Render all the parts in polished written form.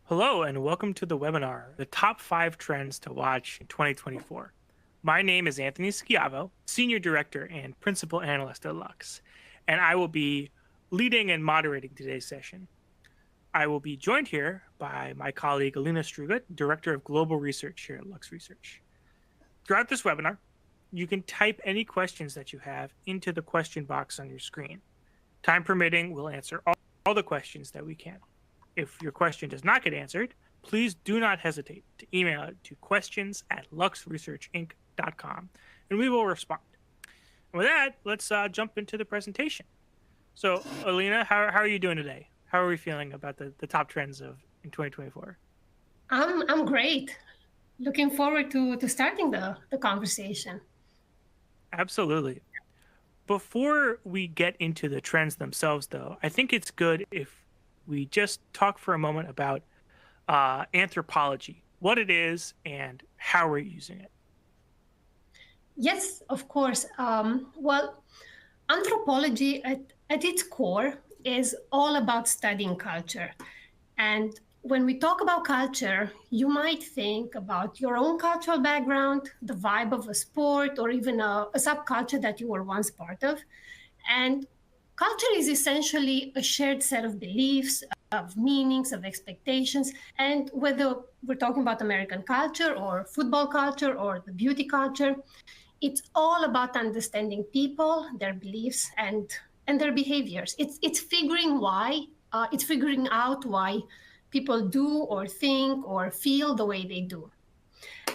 Hello and welcome to the webinar, The Top 5 Trends to Watch in 2024. My name is Anthony Schiavo, Senior Director and Principal Analyst at Lux, and I will be leading and moderating today's session. I will be joined here by my colleague Alina Strugut, Director of Global Research here at Lux Research. Throughout this webinar, you can type any questions that you have into the question box on your screen. Time permitting, we'll answer all the questions that we can. If your question does not get answered, please do not hesitate to email it to questions@luxresearchinc.com, and we will respond. And with that, let's jump into the presentation. So, Alina, how are you doing today? How are we feeling about the top trends in 2024? I'm great. Looking forward to starting the conversation. Absolutely. Before we get into the trends themselves, though, I think it's good if we just talk for a moment about anthropology, what it is and how we're using it. Yes, of course. Well, anthropology at its core is all about studying culture. And when we talk about culture, you might think about your own cultural background, the vibe of a sport, or even a subculture that you were once part of. And culture is essentially a shared set of beliefs, of meanings, of expectations. And whether we're talking about American culture or football culture or the beauty culture, it's all about understanding people, their beliefs, and their behaviors. It's figuring out why people do or think or feel the way they do.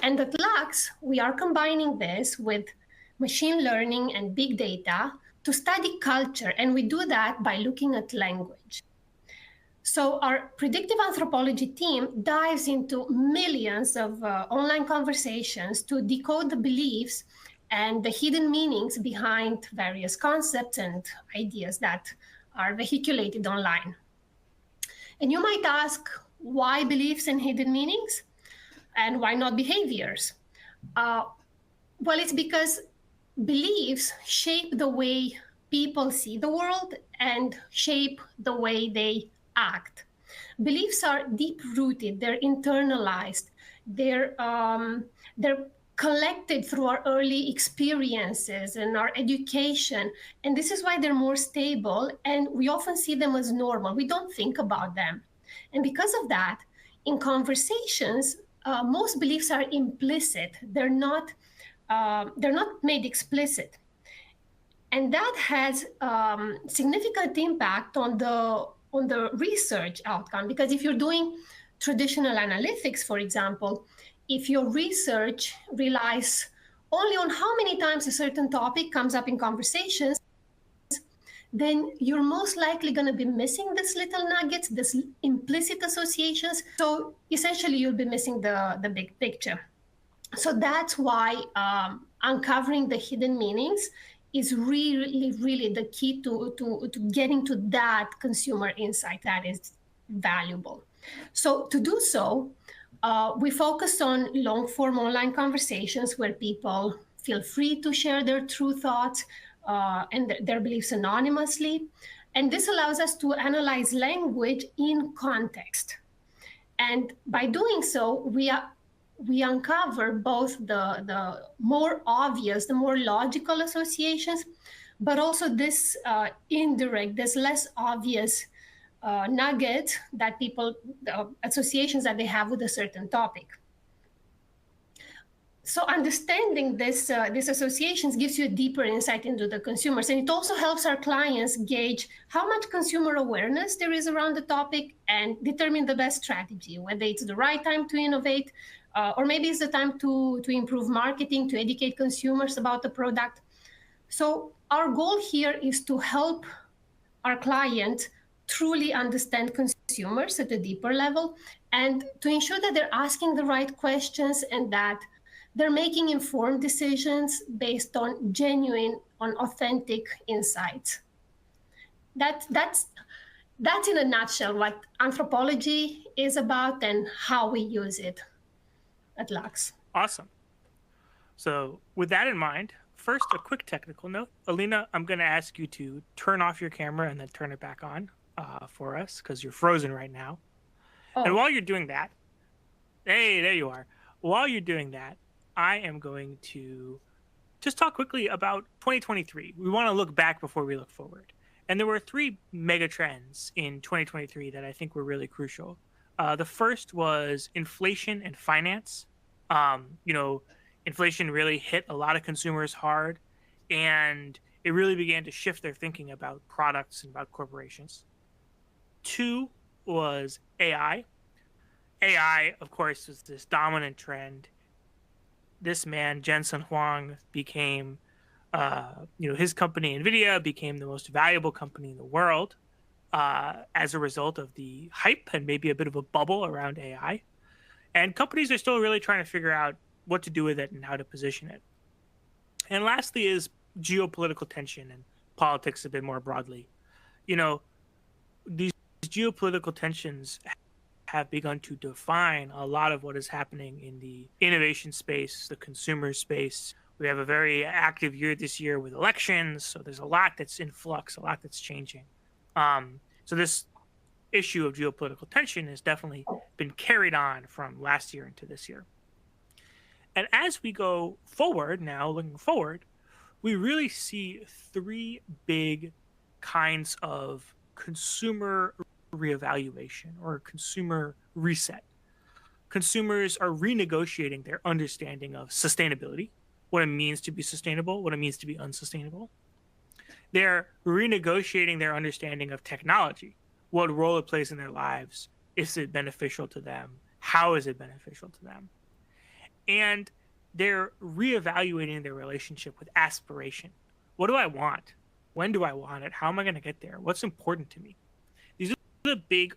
And at Lux, we are combining this with machine learning and big data to study culture, and we do that by looking at language. So our predictive anthropology team dives into millions of online conversations to decode the beliefs and the hidden meanings behind various concepts and ideas that are vehiculated online. And you might ask, why beliefs and hidden meanings? And why not behaviors? Well, it's because beliefs shape the way people see the world and shape the way they act. Beliefs are deep rooted, they're internalized, they're collected through our early experiences and our education. And this is why they're more stable, and we often see them as normal. We don't think about them. And because of that, in conversations, most beliefs are implicit. They're not made explicit. And that has significant impact on the research outcome, because if you're doing traditional analytics, for example, if your research relies only on how many times a certain topic comes up in conversations, then you're most likely going to be missing these little nuggets, these implicit associations. So essentially, you'll be missing the big picture. So that's why uncovering the hidden meanings is really, really the key to getting to that consumer insight that is valuable. So to do so, we focus on long-form online conversations where people feel free to share their true thoughts and their beliefs anonymously. And this allows us to analyze language in context. And by doing so, we uncover both the more obvious, the more logical associations, but also this indirect, this less obvious nugget that people, associations that they have with a certain topic. So understanding these associations gives you a deeper insight into the consumers, and it also helps our clients gauge how much consumer awareness there is around the topic and determine the best strategy, whether it's the right time to innovate, or maybe it's the time to improve marketing, to educate consumers about the product. So our goal here is to help our client truly understand consumers at a deeper level and to ensure that they're asking the right questions and that they're making informed decisions based on genuine, on authentic insights. That's in a nutshell what anthropology is about and how we use it at Lux. Awesome. So with that in mind, first, a quick technical note. Alina, I'm going to ask you to turn off your camera and then turn it back on for us because you're frozen right now. And Oh, while you're doing that, hey, there you are. While you're doing that, I am going to just talk quickly about 2023. We want to look back before we look forward. And there were three mega trends in 2023 that I think were really crucial. The first was inflation and finance. You know, inflation really hit a lot of consumers hard, and it really began to shift their thinking about products and about corporations. Two was AI. AI, of course, was this dominant trend. This man, Jensen Huang, became, his company, NVIDIA, became the most valuable company in the world as a result of the hype and maybe a bit of a bubble around AI. And companies are still really trying to figure out what to do with it and how to position it. And lastly is geopolitical tension and politics a bit more broadly. You know, these geopolitical tensions have begun to define a lot of what is happening in the innovation space, the consumer space. We have a very active year this year with elections, so there's a lot that's in flux, a lot that's changing. So this issue of geopolitical tension has definitely been carried on from last year into this year. And as we go forward now, looking forward, we really see three big kinds of consumer reevaluation or consumer reset. Consumers are renegotiating their understanding of sustainability, what it means to be sustainable, what it means to be unsustainable. They're renegotiating their understanding of technology, what role it plays in their lives, is it beneficial to them, how is it beneficial to them, and they're reevaluating their relationship with aspiration. What do I want? When do I want it? How am I going to get there? What's important to me? These are the big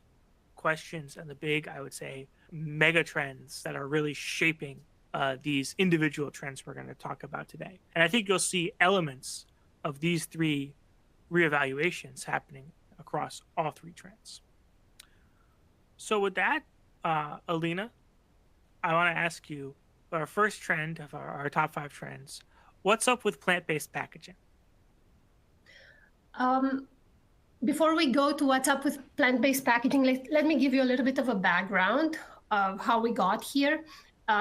questions and the big, I would say, mega trends that are really shaping these individual trends we're going to talk about today. And I think you'll see elements of these three reevaluations happening across all three trends. So with that, Alina, I want to ask you our first trend of our top five trends. What's up with plant-based packaging? before we go to what's up with plant-based packaging, let me give you a little bit of a background of how we got here.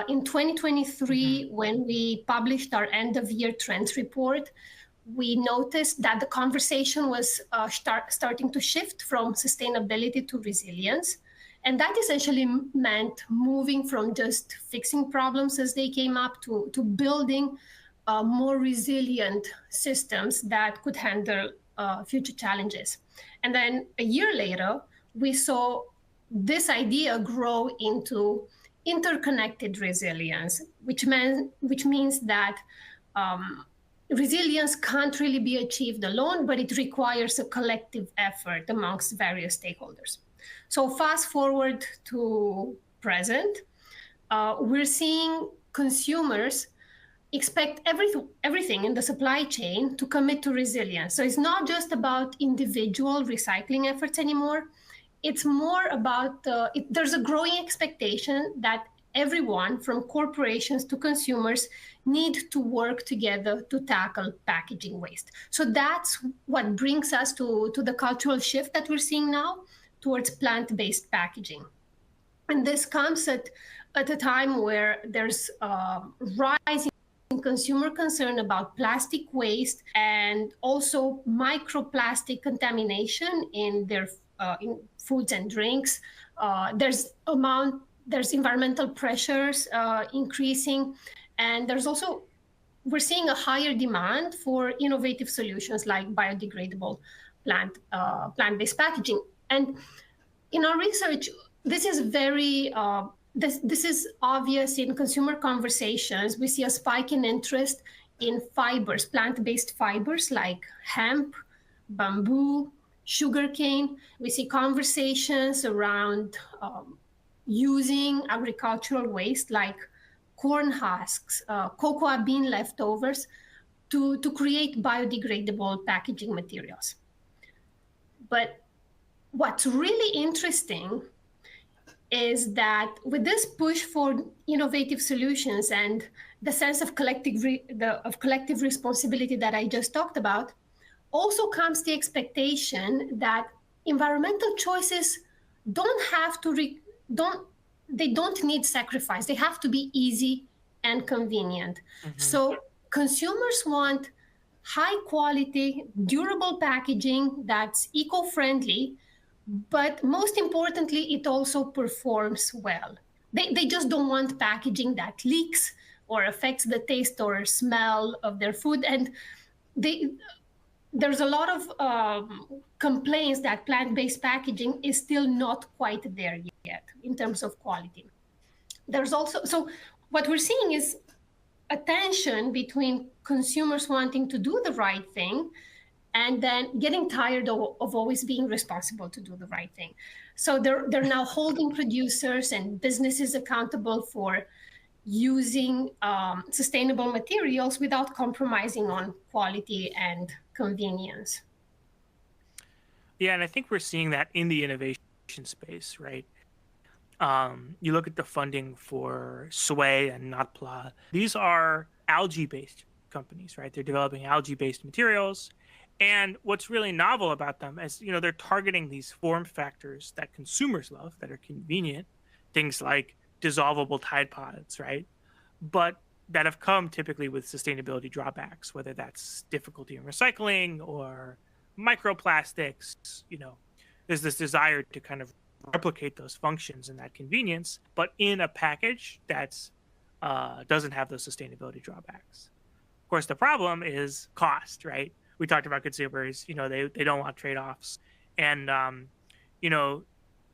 In 2023, when we published our end-of-year trends report, we noticed that the conversation was starting to shift from sustainability to resilience. And that essentially meant moving from just fixing problems as they came up to building more resilient systems that could handle future challenges. And then a year later, we saw this idea grow into interconnected resilience, which means that resilience can't really be achieved alone, but it requires a collective effort amongst various stakeholders. So fast forward to present, we're seeing consumers expect everything in the supply chain to commit to resilience. So it's not just about individual recycling efforts anymore. It's more about, there's a growing expectation that everyone from corporations to consumers need to work together to tackle packaging waste. So that's what brings us to the cultural shift that we're seeing now towards plant-based packaging. And this comes at a time where there's a rise in consumer concern about plastic waste and also microplastic contamination in their in foods and drinks. There's environmental pressures increasing, and there's also we're seeing a higher demand for innovative solutions like biodegradable plant-based packaging. And in our research, this is very this is obvious in consumer conversations. We see a spike in interest in fibers, plant-based fibers like hemp, bamboo, sugarcane. We see conversations around using agricultural waste like corn husks, cocoa bean leftovers to create biodegradable packaging materials. But what's really interesting is that with this push for innovative solutions and the sense of collective responsibility that I just talked about, also comes the expectation that environmental choices don't have to don't they don't need sacrifice. They have to be easy and convenient. Hmm. So consumers want high quality, durable packaging that's eco-friendly, but most importantly, it also performs well. They just don't want packaging that leaks or affects the taste or smell of their food. And they there's a lot of complaints that plant-based packaging is still not quite there yet in terms of quality. There's also, so what we're seeing is a tension between consumers wanting to do the right thing and then getting tired of always being responsible to do the right thing. So they're now holding producers and businesses accountable for using sustainable materials without compromising on quality and convenience. Yeah, and I think we're seeing that in the innovation space, right? You look at the funding for Sway and Notpla. These are algae-based companies, right? They're developing algae-based materials, and what's really novel about them is, they're targeting these form factors that consumers love, that are convenient, things like dissolvable Tide Pods, right? But that have come typically with sustainability drawbacks, whether that's difficulty in recycling or microplastics. There's this desire to kind of replicate those functions and that convenience, but in a package that's doesn't have those sustainability drawbacks. Of course, the problem is cost, right? We talked about consumers. They don't want trade offs, and you know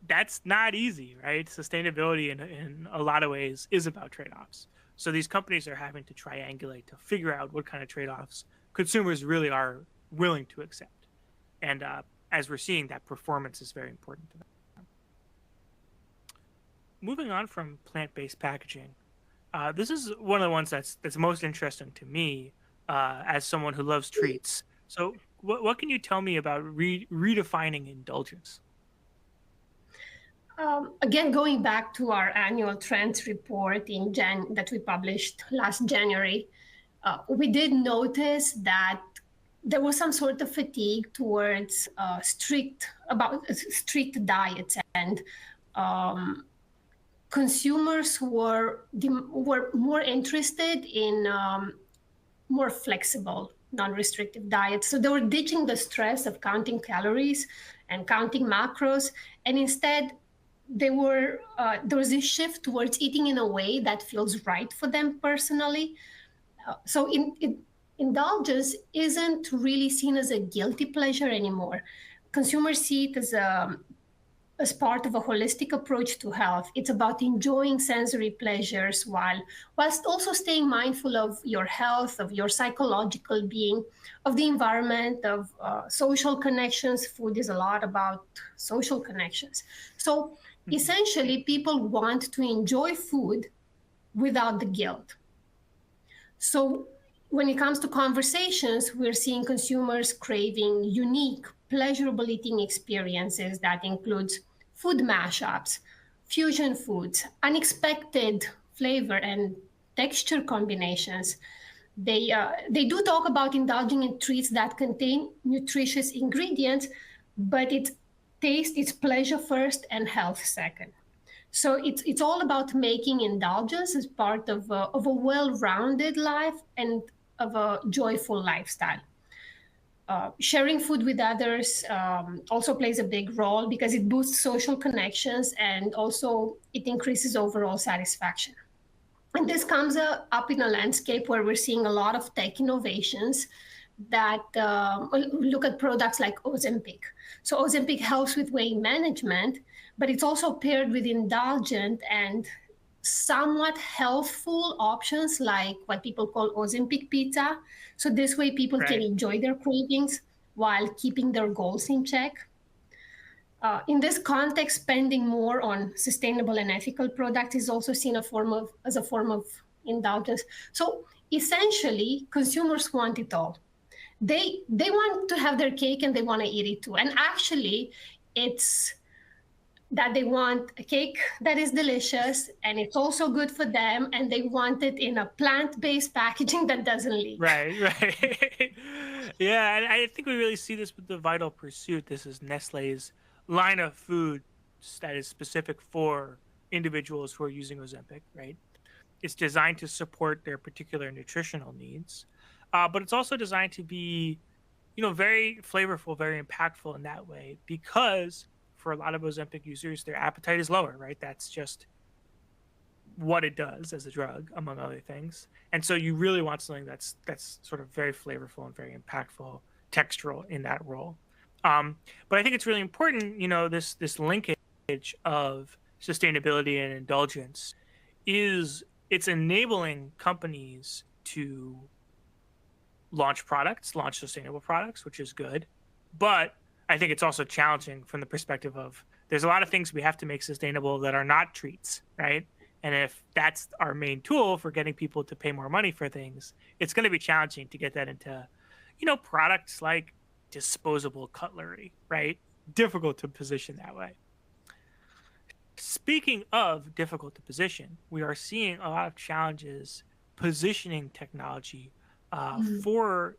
that's not easy, right? Sustainability in a lot of ways is about trade offs. So these companies are having to triangulate to figure out what kind of trade offs consumers really are willing to accept. And as we're seeing, that performance is very important to them. Moving on from plant-based packaging, this is one of the ones that's most interesting to me as someone who loves treats. So, what can you tell me about redefining indulgence? Again, going back to our annual trends report that we published last January, we did notice that there was some sort of fatigue towards strict diets, and consumers were more interested in more flexible, non-restrictive diets. So they were ditching the stress of counting calories and counting macros, and instead there was this shift towards eating in a way that feels right for them personally. So indulgence isn't really seen as a guilty pleasure anymore. Consumers see it as part of a holistic approach to health. It's about enjoying sensory pleasures whilst also staying mindful of your health, of your psychological being, of the environment, of social connections. Food is a lot about social connections. So Mhm. essentially, people want to enjoy food without the guilt. So when it comes to conversations, we're seeing consumers craving unique, pleasurable eating experiences that includes food mashups, fusion foods, unexpected flavor and texture combinations. They do talk about indulging in treats that contain nutritious ingredients, but it's pleasure first and health second. So it's all about making indulgence as part of a well-rounded life and of a joyful lifestyle. Sharing food with others also plays a big role because it boosts social connections and also it increases overall satisfaction. And this comes up in a landscape where we're seeing a lot of tech innovations that look at products like Ozempic. So Ozempic helps with weight management, but it's also paired with indulgent and somewhat healthful options like what people call Ozempic pizza. So this way people can Right. enjoy their cravings while keeping their goals in check. In this context, spending more on sustainable and ethical products is also seen as a form of indulgence. So essentially, consumers want it all. They want to have their cake and they want to eat it too. And actually, it's that they want a cake that is delicious and it's also good for them, and they want it in a plant-based packaging that doesn't leak. Right, right. Yeah, and I think we really see this with the Vital Pursuit. This is Nestle's line of food. products that is specific for individuals who are using Ozempic, right? It's designed to support their particular nutritional needs, but it's also designed to be, very flavorful, very impactful in that way because for a lot of Ozempic users, their appetite is lower, right? That's just what it does as a drug, among other things. And so you really want something that's sort of very flavorful and very impactful, textural in that role. But I think it's really important, this linkage of sustainability and indulgence is it's enabling companies to launch sustainable products, which is good. But I think it's also challenging from the perspective of there's a lot of things we have to make sustainable that are not treats, right? And if that's our main tool for getting people to pay more money for things, it's going to be challenging to get that into, products like disposable cutlery, right? Difficult to position that way. Speaking of difficult to position, we are seeing a lot of challenges positioning technology Mhm. for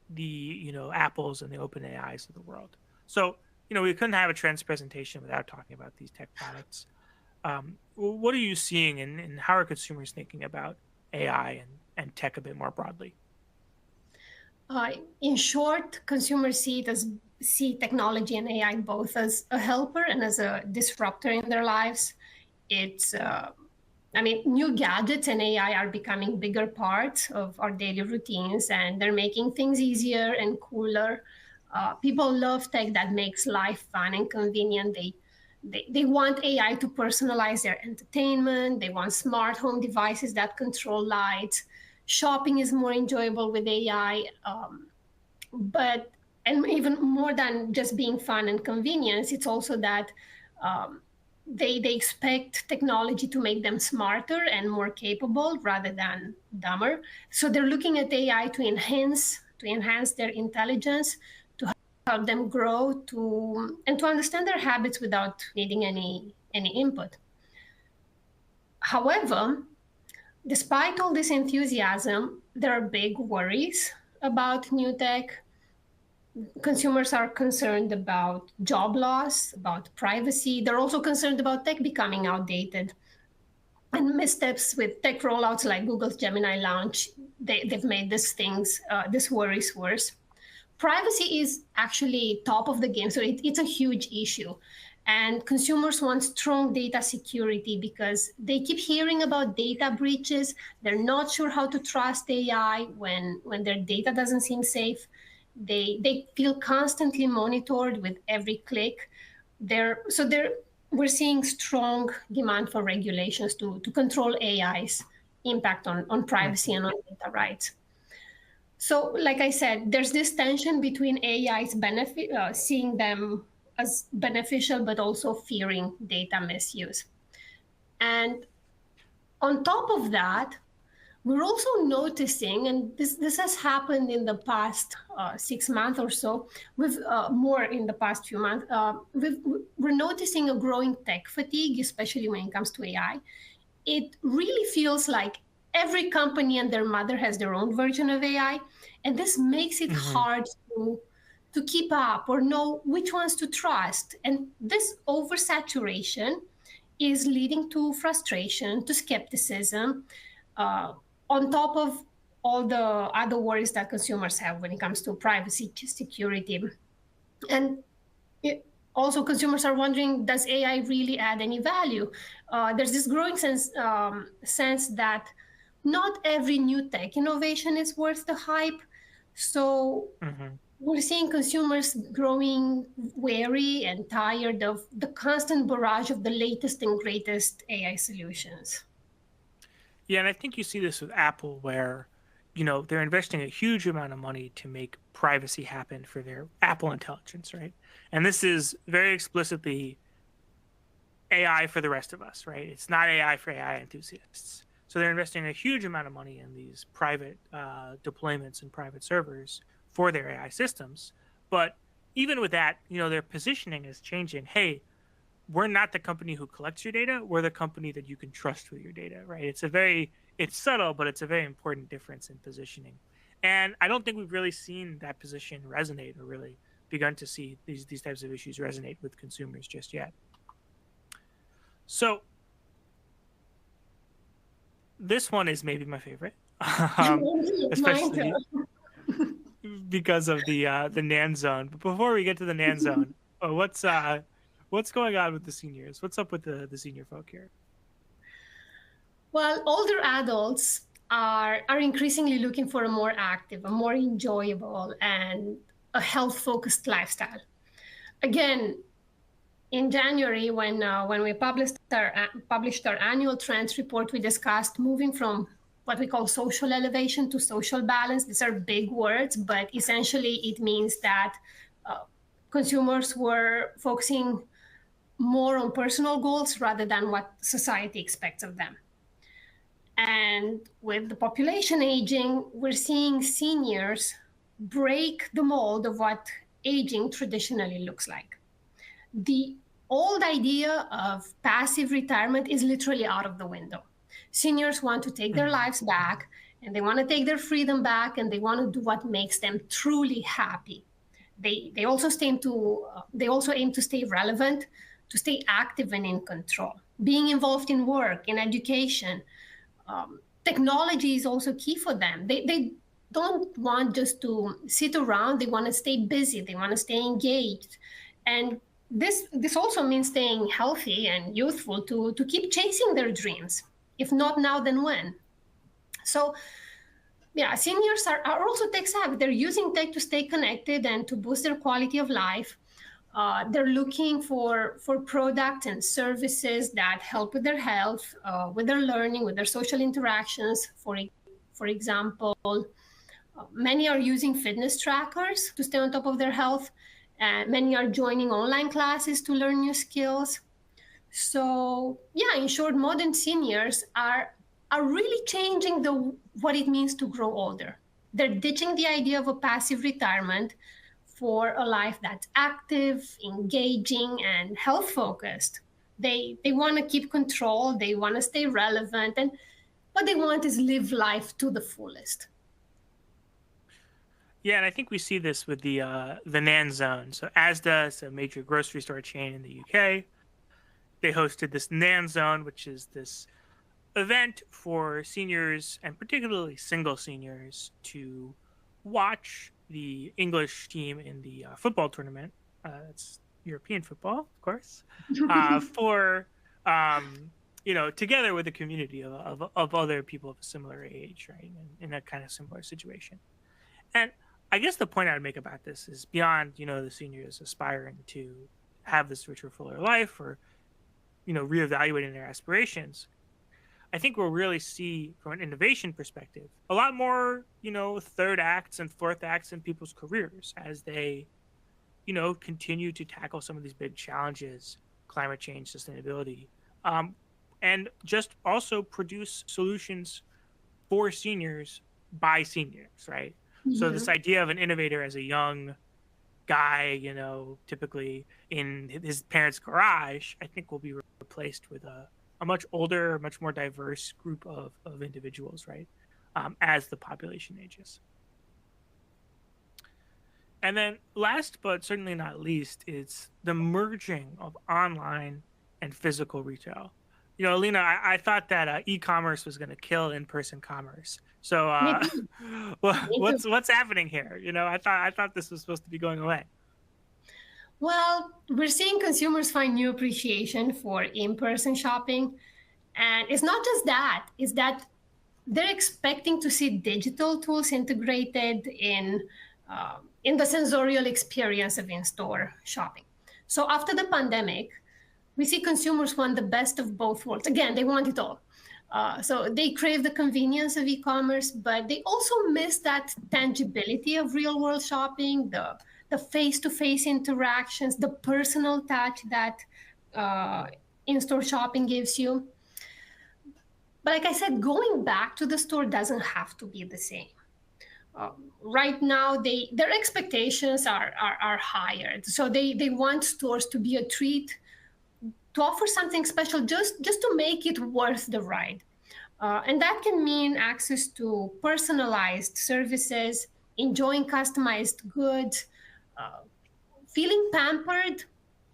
the Apples and the Open AIs of the world. So we couldn't have a trends presentation without talking about these tech products. What are you seeing, and how are consumers thinking about AI and tech a bit more broadly? Uh, in short, consumers see technology and AI both as a helper and as a disruptor in their lives. It's I mean, new gadgets and AI are becoming bigger parts of our daily routines, and they're making things easier and cooler. People love tech that makes life fun and convenient. They want AI to personalize their entertainment. They want smart home devices that control lights. Shopping is more enjoyable with AI. But and even more than just being fun and convenience, it's also that um, they expect technology to make them smarter and more capable rather than dumber. So they're looking at AI to enhance their intelligence, to help them grow, to understand their habits without needing any input. However, despite all this enthusiasm, there are big worries about new tech. Consumers are concerned about job loss, about privacy. They're also concerned about tech becoming outdated. And missteps with tech rollouts like Google's Gemini launch, they've made these worries worse. Privacy is actually top of the game, so it's a huge issue. And consumers want strong data security because they keep hearing about data breaches. They're not sure how to trust AI when their data doesn't seem safe. They feel constantly monitored with every click. They're we're seeing strong demand for regulations to control AI's impact on privacy Mhm. and on data rights. So, like I said, there's this tension between AI's benefit, seeing them as beneficial, but also fearing data misuse. And on top of that, we're also noticing, and this has happened in the past 6 months or so, with more in the past few months, we're noticing a growing tech fatigue, especially when it comes to AI. It really feels like every company and their mother has their own version of AI, and this makes it Mhm. hard to keep up or know which ones to trust. And this oversaturation is leading to frustration, to skepticism, uh, on top of all the other worries that consumers have when it comes to privacy, security, and it, also consumers are wondering, does AI really add any value? There's this growing sense that not every new tech innovation is worth the hype. So Mhm. we're seeing consumers growing wary and tired of the constant barrage of the latest and greatest AI solutions. Yeah, and I think you see this with Apple, where they're investing a huge amount of money to make privacy happen for their Apple Intelligence, right? And this is very explicitly AI for the rest of us, right? It's not AI for AI enthusiasts. So they're investing a huge amount of money in these private deployments and private servers for their AI systems. But even with that, their positioning is changing. Hey, we're not the company who collects your data. We're the company that you can trust with your data, right? It's subtle, but it's a very important difference in positioning. And I don't think we've really seen that position resonate or really begun to see these types of issues resonate with consumers just yet. So this one is maybe my favorite, um, Mine especially too. because of the Nan zone. But before we get to the Nan zone, what's going on with the seniors? What's up with the senior folk here? Well, older adults are increasingly looking for a more active, a more enjoyable, and a health-focused lifestyle. Again, in January, when we published our annual trends report, we discussed moving from what we call social elevation to social balance. These are big words, but essentially it means that uh, consumers were focusing more on personal goals rather than what society expects of them. And with the population aging, we're seeing seniors break the mold of what aging traditionally looks like. The old idea of passive retirement is literally out of the window. Seniors want to take their Mhm. lives back, and they want to take their freedom back, and they want to do what makes them truly happy. They also aim to stay relevant, to stay active and in control. Being involved in work, in education, technology is also key for them. They don't want just to sit around. They want to stay busy. They want to stay engaged, and this also means staying healthy and youthful to keep chasing their dreams. If not now, then when? So yeah, seniors are also tech savvy. They're using tech to stay connected and to boost their quality of life. They're looking for products and services that help with their health, with their learning, with their social interactions. For example, many are using fitness trackers to stay on top of their health. Many are joining online classes to learn new skills. So yeah, in short, modern seniors are really changing the what it means to grow older. They're ditching the idea of a passive retirement for a life that's active, engaging, and health focused. They want to keep control, they want to stay relevant, and what they want is live life to the fullest. Yeah, and I think we see this with the Nan Zone. So Asda is a major grocery store chain in the UK. They hosted this Nan Zone, which is this event for seniors and particularly single seniors to watch the English team in the football tournament. It's European football, of course, for together with a community of other people of a similar age, right, in a kind of similar situation. And I guess the point I would make about this is beyond, the seniors aspiring to have this richer, fuller life or, reevaluating their aspirations. I think we'll really see from an innovation perspective a lot more, third acts and fourth acts in people's careers as they, continue to tackle some of these big challenges, climate change, sustainability, um, and just also produce solutions for seniors by seniors, right? So this Mhm. idea of an innovator as a young guy, typically in his parents' garage, I think will be replaced with a much older, much more diverse group of individuals, right? As the population ages. And then last but certainly not least, it's the merging of online and physical retail. Alina, I thought that e-commerce was going to kill in-person commerce. So, Me too. Me too. what's happening here? I thought this was supposed to be going away. Well, we're seeing consumers find new appreciation for in-person shopping. And it's not just that, it's that they're expecting to see digital tools integrated in the sensorial experience of in-store shopping. So after the pandemic, we see consumers want the best of both worlds. Again, they want it all. So they crave the convenience of e-commerce, but they also miss that tangibility of real-world shopping, the face-to-face interactions, the personal touch that uh, in-store shopping gives you. But like I said, going back to the store doesn't have to be the same. Right now, their expectations are higher, so they want stores to be a treat, to offer something special, just to make it worth the ride. And that can mean access to personalized services, enjoying customized goods, feeling pampered,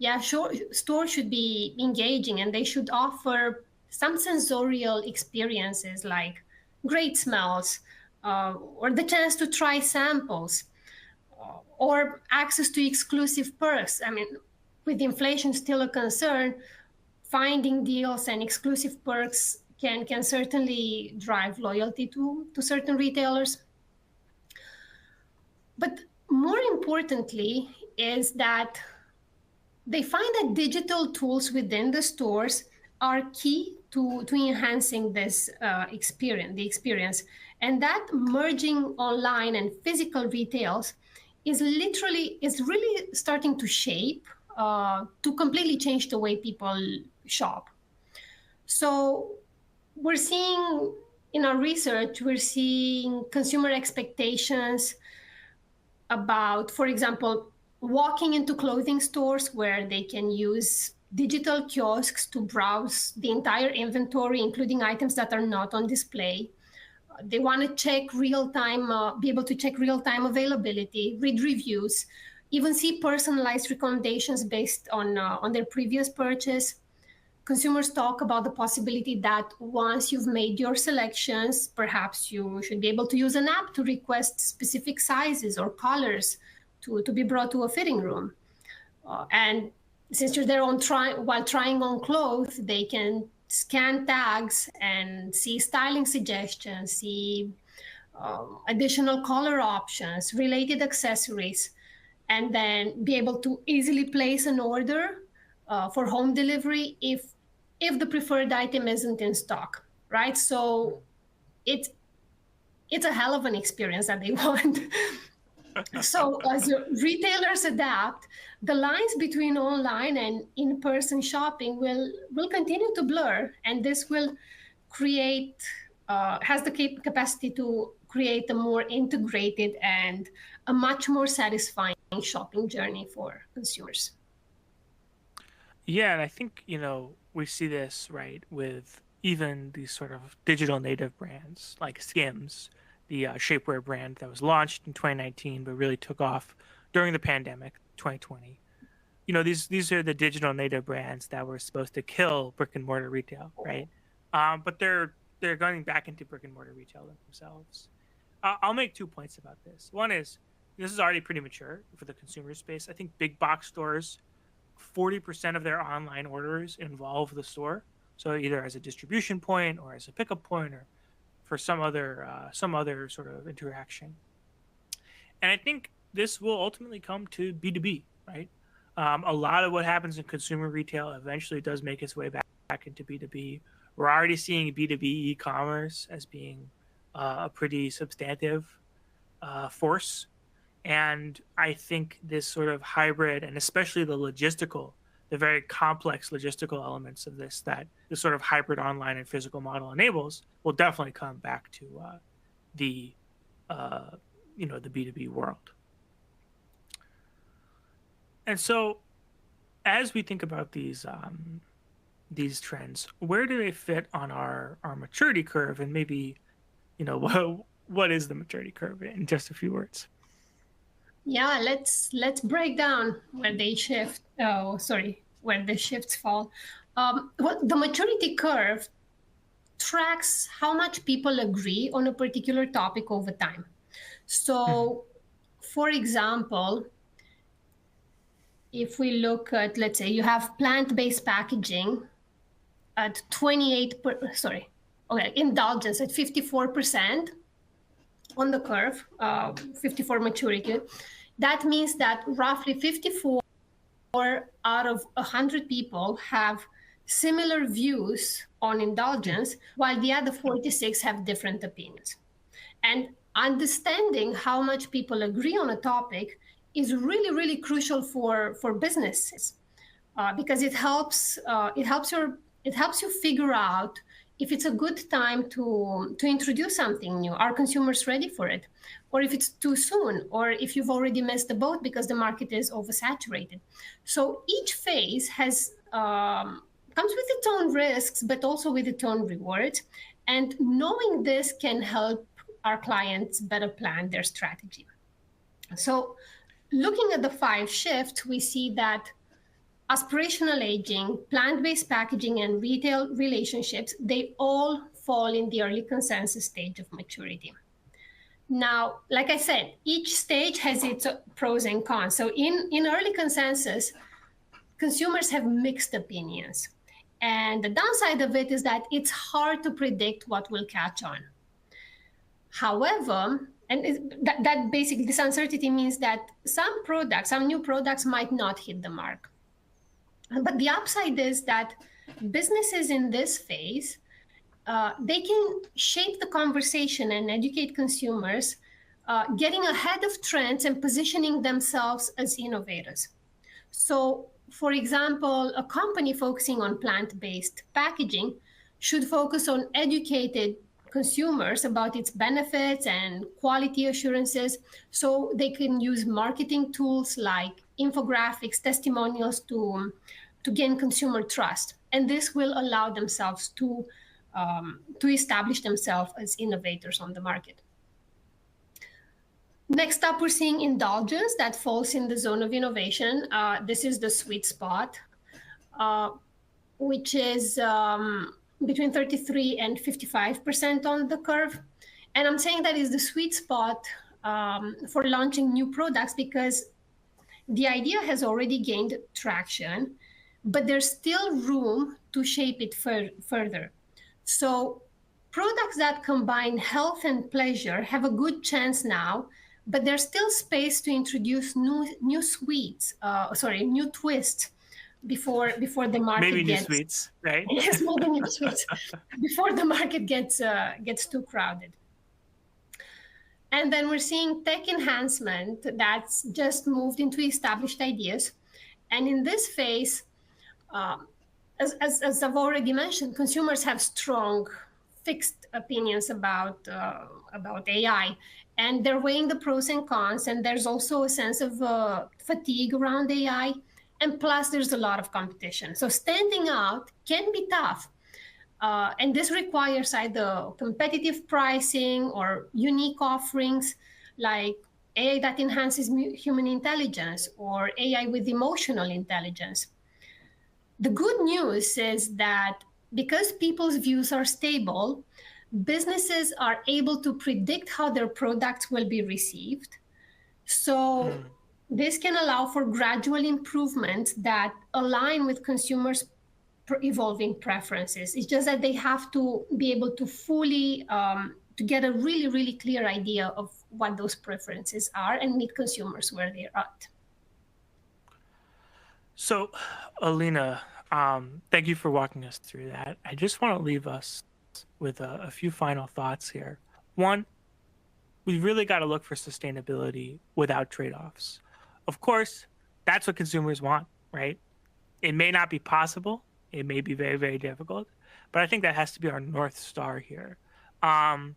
Yeah, sure. Stores should be engaging and they should offer some sensorial experiences like great smells, or the chance to try samples, or access to exclusive perks. I mean, with inflation still a concern, finding deals and exclusive perks can certainly drive loyalty to certain retailers. But more importantly is that they find that digital tools within the stores are key to enhancing this the experience. And that merging online and physical retails is really starting to shape, to completely change the way people shop. So we're seeing in our research, we're seeing consumer expectations about, for example, walking into clothing stores where they can use digital kiosks to browse the entire inventory, including items that are not on display. They want to check real time, be able to check real time availability, read reviews, even see personalized recommendations based on their previous purchase. Consumers talk about the possibility that once you've made your selections, perhaps you should be able to use an app to request specific sizes or colors to be brought to a fitting room. And since you're there while trying on clothes, they can scan tags and see styling suggestions, see additional color options, related accessories, and then be able to easily place an order for home delivery if the preferred item isn't in stock, right? So it's it's a hell of an experience that they want. So as retailers adapt, the lines between online and in-person shopping will continue to blur, and this will create has the capacity to create a more integrated and a much more satisfying shopping journey for consumers. Yeah, and I think, we see this, right, with even these sort of digital native brands like Skims, the shapewear brand that was launched in 2019 but really took off during the pandemic, 2020. These are the digital native brands that were supposed to kill brick and mortar retail, right? But they're going back into brick and mortar retail themselves. I'll make 2 points about this. One is this is already pretty mature for the consumer space. I think big box stores, 40% of their online orders involve the store. So either as a distribution point or as a pickup point or for some other sort of interaction. And I think this will ultimately come to B2B, right? A lot of what happens in consumer retail eventually does make its way back into B2B. We're already seeing B2B e-commerce as being a pretty substantive force. And I think this sort of hybrid, and especially the very complex logistical elements of this that this sort of hybrid online and physical model enables, will definitely come back to the the B2B world. And so, as we think about these trends, where do they fit on our maturity curve, and maybe what is the maturity curve in just a few words? Yeah, let's break down where they shift. Oh, sorry, where the shifts fall. Well, the maturity curve tracks how much people agree on a particular topic over time. So, for example, if we look at, let's say, you have plant-based packaging at 28, indulgence at 54% on the curve, 54 maturity. That means that roughly 54 out of 100 people have similar views on indulgence, while the other 46 have different opinions. And understanding how much people agree on a topic is really, really crucial for businesses, because it helps you figure out if it's a good time to introduce something new. Are consumers ready for it? Or if it's too soon, or if you've already missed the boat because the market is oversaturated. So each phase comes with its own risks, but also with its own rewards. And knowing this can help our clients better plan their strategy. So looking at the 5 shifts, we see that aspirational aging, plant-based packaging, and retail relationships, they all fall in the early consensus stage of maturity. Now, like I said, each stage has its pros and cons. So in early consensus, consumers have mixed opinions. And the downside of it is that it's hard to predict what will catch on. However, that basically, this uncertainty means that some new products might not hit the mark. But the upside is that businesses in this phase, they can shape the conversation and educate consumers, getting ahead of trends and positioning themselves as innovators. So, for example, a company focusing on plant-based packaging should focus on educated consumers about its benefits and quality assurances, so they can use marketing tools like infographics, testimonials to gain consumer trust. And this will allow themselves to establish themselves as innovators on the market. Next up, we're seeing indulgence that falls in the zone of innovation. This is the sweet spot, which is between 33 and 55% on the curve. And I'm saying that is the sweet spot for launching new products because the idea has already gained traction, but there's still room to shape it further. So products that combine health and pleasure have a good chance now, but there's still space to introduce new twists before the market Maybe gets new sweets, right? yes, maybe new sweets before the market gets too crowded. And then we're seeing tech enhancement that's just moved into established ideas, and in this phase, as I've already mentioned, consumers have strong fixed opinions about AI, and they're weighing the pros and cons. And there's also a sense of fatigue around AI, and plus there's a lot of competition. So standing out can be tough, and this requires either competitive pricing or unique offerings like AI that enhances human intelligence or AI with emotional intelligence. The good news is that because people's views are stable, businesses are able to predict how their products will be received. So this can allow for gradual improvements that align with consumers' evolving preferences. It's just that they have to be able to fully to get a really, really clear idea of what those preferences are and meet consumers where they're at. So, Alina, thank you for walking us through that. I just want to leave us with a few final thoughts here. One, we really got to look for sustainability without trade-offs. Of course, that's what consumers want, right? It may not be possible. It may be very, very difficult, but I think that has to be our North Star here. And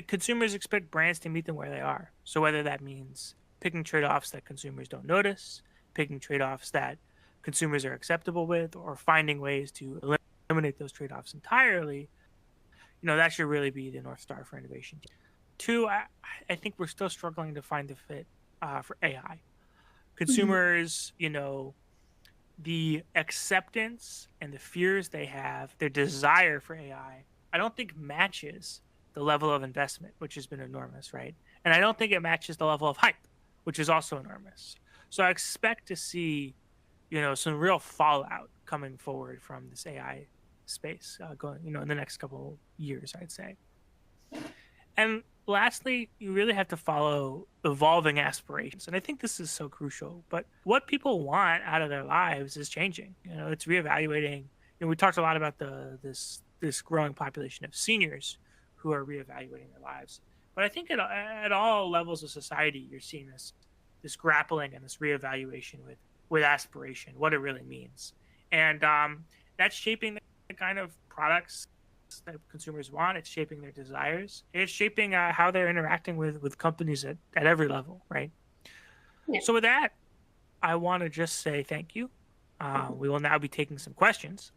consumers expect brands to meet them where they are. So whether that means picking trade-offs that consumers don't notice, picking trade-offs that consumers are acceptable with, or finding ways to eliminate those trade-offs entirely, that should really be the North Star for innovation. Two, I think we're still struggling to find the fit for AI. Consumers, the acceptance and the fears they have, their desire for AI, I don't think matches the level of investment, which has been enormous, right? And I don't think it matches the level of hype, which is also enormous. So I expect to see, some real fallout coming forward from this AI space going, in the next couple years, I'd say. And lastly, you really have to follow evolving aspirations. And I think this is so crucial. But what people want out of their lives is changing. It's reevaluating. We talked a lot about this growing population of seniors who are reevaluating their lives. But I think at all levels of society, you're seeing this grappling and this reevaluation with aspiration, what it really means. And that's shaping the kind of products that consumers want. It's shaping their desires. It's shaping how they're interacting with companies at every level, right? Yeah. So with that, I want to just say thank you. We will now be taking some questions.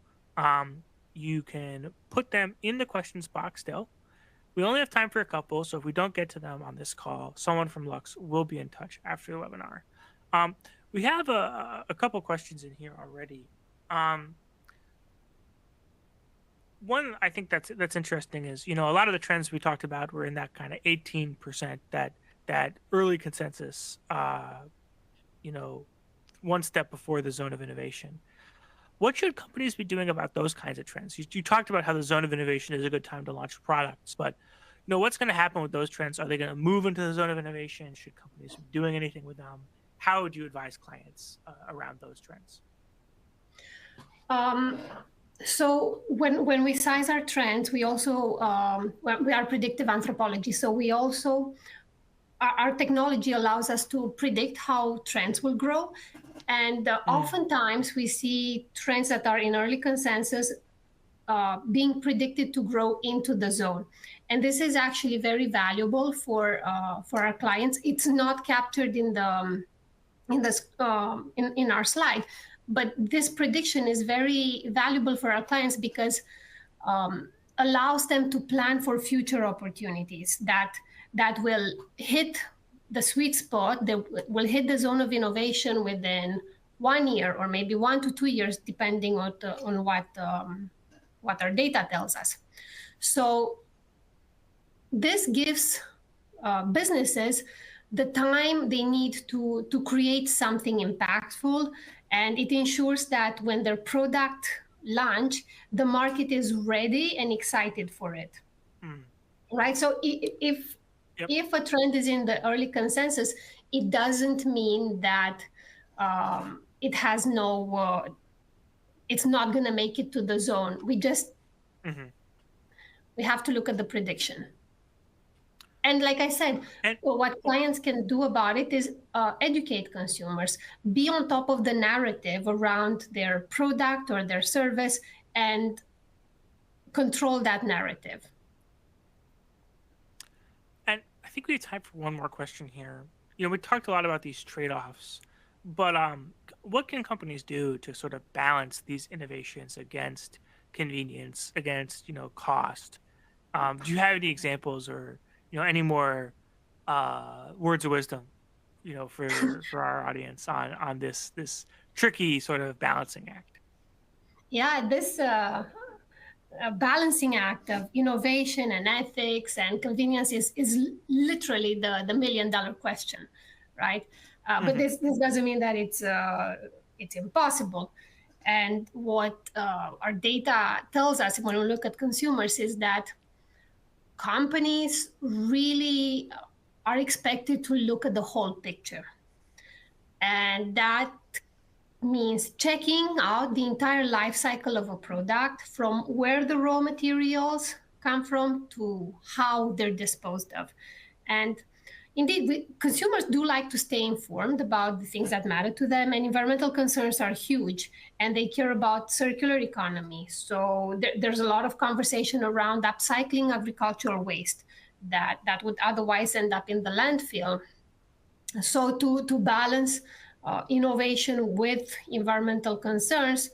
You can put them in the questions box still. We only have time for a couple, so if we don't get to them on this call, someone from Lux will be in touch after the webinar. We have a couple questions in here already. Um, One I think that's interesting is, a lot of the trends we talked about were in that kind of 18%, that early consensus, you know, one step before the zone of innovation. What should companies be doing about those kinds of trends? You talked about how the zone of innovation is a good time to launch products, but what's going to happen with those trends? Are they going to move into the zone of innovation? Should companies be doing anything with them? How would you advise clients around those trends? Um, so when we size our trends, we also we are predictive anthropology. So we also our technology allows us to predict how trends will grow, and Mm, oftentimes we see trends that are in early consensus being predicted to grow into the zone. And this is actually very valuable for our clients. It's not captured in our slide, but this prediction is very valuable for our clients because um, allows them to plan for future opportunities that will hit the sweet spot, that will hit the zone of innovation within 1 year or maybe 1 to 2 years, depending on what our data tells us. So this gives businesses the time they need to create something impactful, and it ensures that when their product launch, the market is ready and excited for it, mm, right? So yep. if a trend is in the early consensus, it doesn't mean that it has no it's not going to make it to the zone. Hmm. We have to look at the prediction. And like I said, And what oh, clients can do about it is educate consumers, be on top of the narrative around their product or their service, and control that narrative. and I think we have time for one more question here. We talked a lot about these trade-offs, but what can companies do to sort of balance these innovations against convenience, against cost? Do you have any examples, or any more words of wisdom, for our audience on this tricky sort of balancing act? Yeah, this balancing act of innovation and ethics and convenience is literally the $1 million question, right? But Hmm. this doesn't mean that it's impossible. And what our data tells us when we look at consumers is that companies really are expected to look at the whole picture. And that means checking out the entire life cycle of a product, from where the raw materials come from to how they're disposed of. And indeed, consumers do like to stay informed about the things that matter to them, and environmental concerns are huge, and they care about circular economy. So there's a lot of conversation around upcycling agricultural waste that would otherwise end up in the landfill. So to balance innovation with environmental concerns,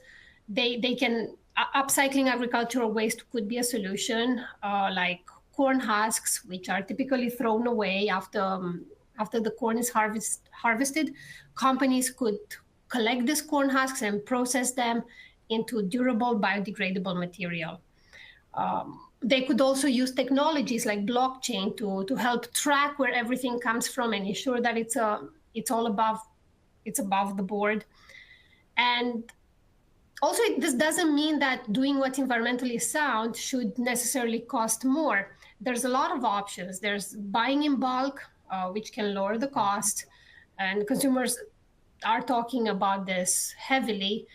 they can upcycling agricultural waste could be a solution, like corn husks, which are typically thrown away after the corn is harvested. Companies could collect these corn husks and process them into durable biodegradable material. They could also use technologies like blockchain to help track where everything comes from and ensure that it's all above the board. And also, this doesn't mean that doing what's environmentally sound should necessarily cost more. There's a lot of options. There's buying in bulk, which can lower the cost, and consumers are talking about this heavily.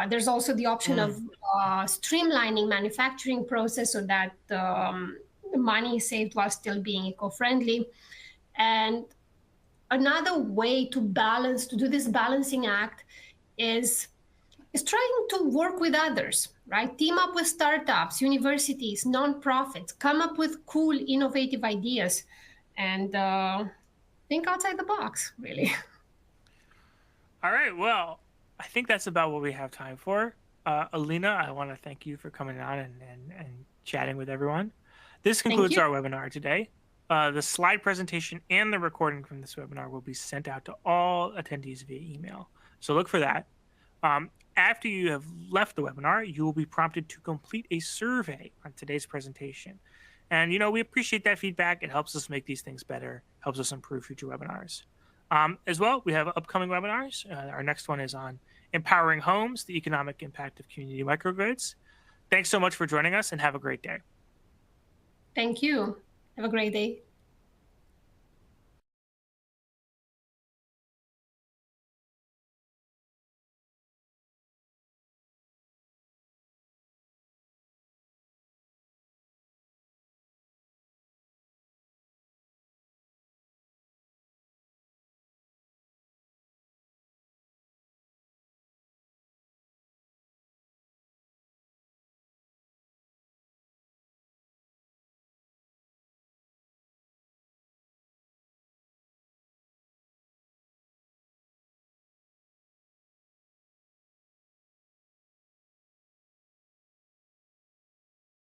There's also the option of Mm. streamlining manufacturing process so that money is saved while still being eco-friendly. And another way to do this balancing act is trying to work with others, right? Team up with startups, universities, nonprofits, come up with cool, innovative ideas, and think outside the box, really. All right. Well, I think that's about what we have time for. Alina, I want to thank you for coming on and chatting with everyone. This Thank concludes you. our webinar today. The slide presentation and the recording from this webinar will be sent out to all attendees via email. So look for that. After you have left the webinar, you will be prompted to complete a survey on today's presentation. And, we appreciate that feedback. It helps us make these things better, helps us improve future webinars. As well, we have upcoming webinars. Our next one is on empowering homes, the economic impact of community microgrids. Thanks so much for joining us and have a great day. Thank you. Have a great day.